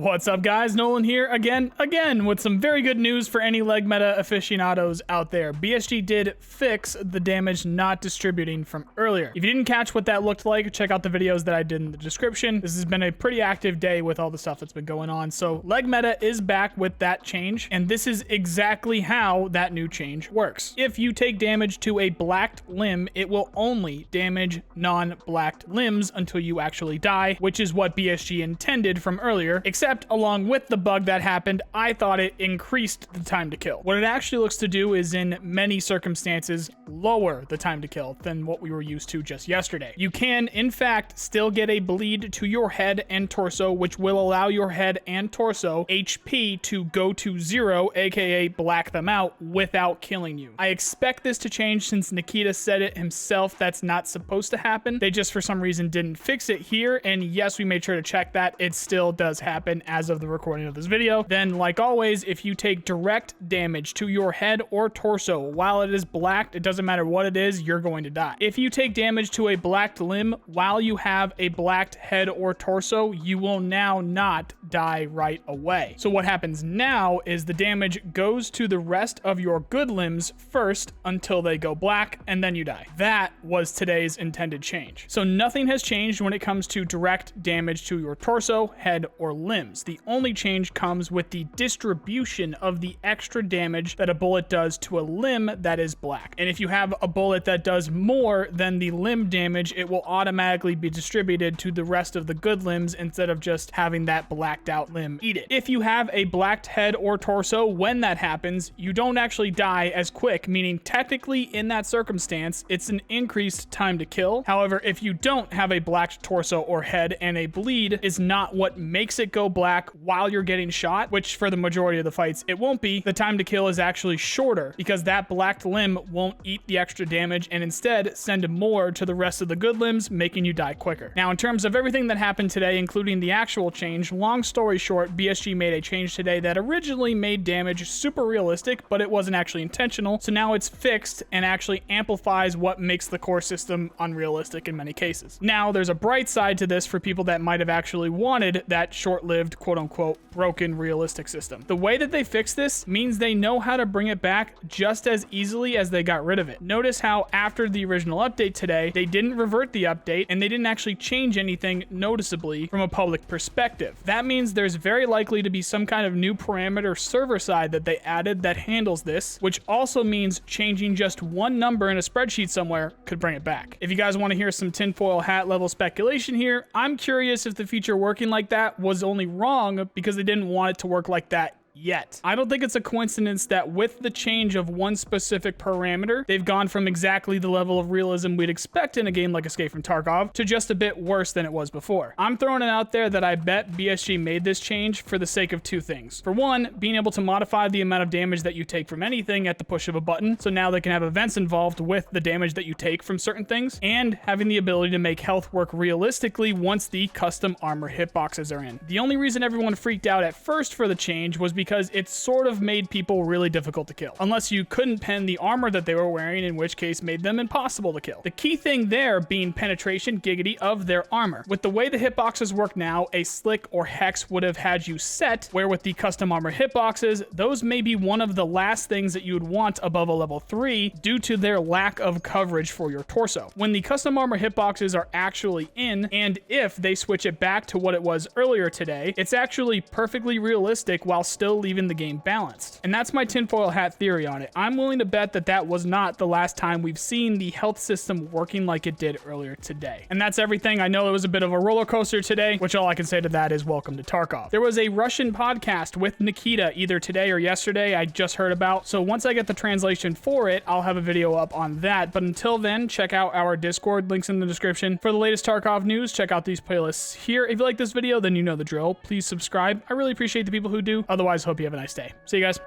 What's up, guys? Nolan here again with some very good news for any leg meta aficionados out there. BSG did fix the damage not distributing from earlier. If you didn't catch what that looked like, check out the videos that I did in the description. This has been a pretty active day with all the stuff that's been going on. So leg meta is back with that change, and this is exactly how that new change works. If you take damage to a blacked limb, it will only damage non-blacked limbs until you actually die, which is what BSG intended from earlier, except along with the bug that happened, I thought it increased the time to kill. What it actually looks to do is in many circumstances lower the time to kill than what we were used to just yesterday. You can, in fact, still get a bleed to your head and torso, which will allow your head and torso HP to go to 0, aka black them out, without killing you. I expect this to change since Nikita said it himself that's not supposed to happen. They just for some reason didn't fix it here, and yes, we made sure to check that. It still does happen as of the recording of this video. Then, like always, if you take direct damage to your head or torso while it is blacked, it doesn't matter what it is, you're going to die. If you take damage to a blacked limb while you have a blacked head or torso, you will now not die right away. So what happens now is the damage goes to the rest of your good limbs first until they go black, and then you die. That was today's intended change. So nothing has changed when it comes to direct damage to your torso, head, or limbs. The only change comes with the distribution of the extra damage that a bullet does to a limb that is black. And if you have a bullet that does more than the limb damage, it will automatically be distributed to the rest of the good limbs instead of just having that blacked out limb eat it. If you have a blacked head or torso, when that happens, you don't actually die as quick, meaning technically in that circumstance, it's an increased time to kill. However, if you don't have a blacked torso or head and a bleed is not what makes it go black while you're getting shot, which for the majority of the fights it won't be, the time to kill is actually shorter because that blacked limb won't eat the extra damage and instead send more to the rest of the good limbs, making you die quicker. Now, in terms of everything that happened today, including the actual change, long story short, BSG made a change today that originally made damage super realistic, but it wasn't actually intentional. So now it's fixed and actually amplifies what makes the core system unrealistic in many cases. Now, there's a bright side to this for people that might have actually wanted that short-lived, quote-unquote, broken realistic system. The way that they fix this means they know how to bring it back just as easily as they got rid of it. Notice how after the original update today, they didn't revert the update and they didn't actually change anything noticeably from a public perspective. That means there's very likely to be some kind of new parameter server side that they added that handles this, which also means changing just one number in a spreadsheet somewhere could bring it back. If you guys want to hear some tinfoil hat level speculation here, I'm curious if the feature working like that was only wrong because they didn't want it to work like that yet. I don't think it's a coincidence that with the change of one specific parameter, they've gone from exactly the level of realism we'd expect in a game like Escape from Tarkov to just a bit worse than it was before. I'm throwing it out there that I bet BSG made this change for the sake of two things. For one, being able to modify the amount of damage that you take from anything at the push of a button, so now they can have events involved with the damage that you take from certain things, and having the ability to make health work realistically once the custom armor hitboxes are in. The only reason everyone freaked out at first for the change was because it sort of made people really difficult to kill, unless you couldn't pen the armor that they were wearing, in which case made them impossible to kill. The key thing there being penetration, giggity, of their armor. With the way the hitboxes work now, a slick or hex would have had you set, where with the custom armor hitboxes, those may be one of the last things that you would want above a level 3 due to their lack of coverage for your torso. When the custom armor hitboxes are actually in, and if they switch it back to what it was earlier today, it's actually perfectly realistic while still leaving the game balanced. And that's my tinfoil hat theory on it. I'm willing to bet that that was not the last time we've seen the health system working like it did earlier today. And that's everything. I know it was a bit of a roller coaster today, which all I can say to that is welcome to Tarkov. There was a Russian podcast with Nikita either today or yesterday I just heard about. So once I get the translation for it, I'll have a video up on that. But until then, check out our Discord, links in the description. For the latest Tarkov news, check out these playlists here. If you like this video, then you know the drill. Please subscribe. I really appreciate the people who do. Otherwise, hope you have a nice day. See you guys.